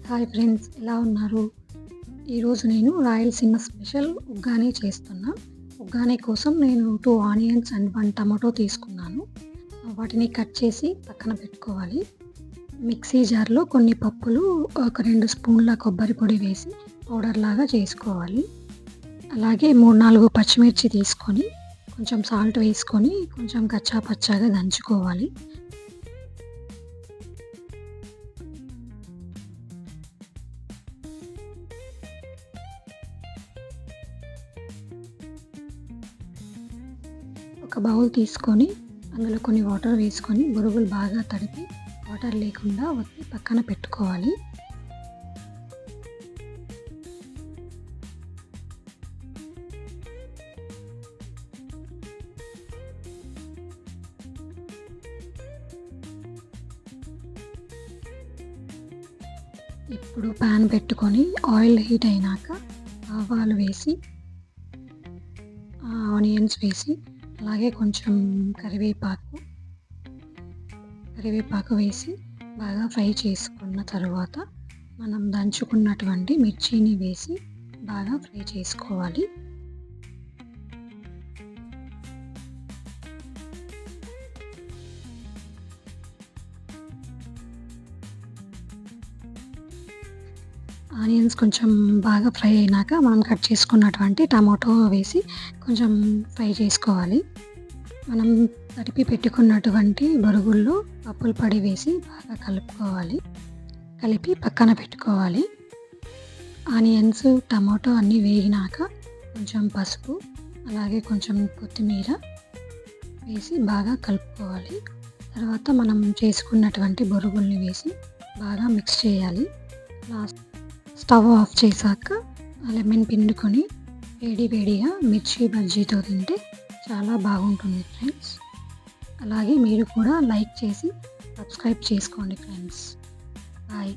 Hi friends, ఎలా ఉన్నారు? ఈరోజు నేను రాయలసీమ స్పెషల్ ఉగ్గాని చేస్తున్నా. ఉగ్గాని కోసం నేను 2 ఆనియన్స్ అండ్ 1 టమాటో తీసుకున్నాను. వాటిని కట్ చేసి పక్కన పెట్టుకోవాలి. మిక్సీ జార్లో కొన్ని పప్పులు, ఒక 2 స్పూన్ల కొబ్బరి పొడి వేసి పౌడర్ లాగా చేసుకోవాలి. అలాగే 3, 4 పచ్చిమిర్చి తీసుకొని కొంచెం సాల్ట్ వేసుకొని కొంచెం కచ్చా పచ్చాగా దంచుకోవాలి. ఒక బౌల్ తీసుకొని అందులో కొన్ని వాటర్ వేసుకొని బొరుగులు బాగా తడిపి వాటర్ లేకుండా ఒత్తి పక్కన పెట్టుకోవాలి. ఇప్పుడు ప్యాన్ పెట్టుకొని ఆయిల్ హీట్ అయినాక ఆవాలు వేసి ఆనియన్స్ వేసి అలాగే కొంచెం కరివేపాకు వేసి బాగా ఫ్రై చేసుకున్న తర్వాత మనం దంచుకున్నటువంటి మిర్చిని వేసి బాగా ఫ్రై చేసుకోవాలి. ఆనియన్స్ కొంచెం బాగా ఫ్రై అయినాక మనం కట్ చేసుకున్నటువంటి టమాటో వేసి కొంచెం ఫ్రై చేసుకోవాలి. మనం తడిపి పెట్టుకున్నటువంటి బొరుగుల్లో పప్పుల పొడి వేసి బాగా కలిపి పక్కన పెట్టుకోవాలి. ఆనియన్స్, టమాటో అన్నీ వేగినాక కొంచెం పసుపు అలాగే కొంచెం కొత్తిమీర వేసి బాగా కలుపుకోవాలి. తర్వాత మనం చేసుకున్నటువంటి బొరుగుల్ని వేసి బాగా మిక్స్ చేయాలి. స్టవ్ ఆఫ్ చేశాక లెమన్ పిండుకొని వేడిగా మిర్చి బజ్జీతో తింటే చాలా బాగుంటుంది ఫ్రెండ్స్. అలాగే మీరు కూడా లైక్ చేసి సబ్స్క్రైబ్ చేసుకోండి ఫ్రెండ్స్. బాయ్.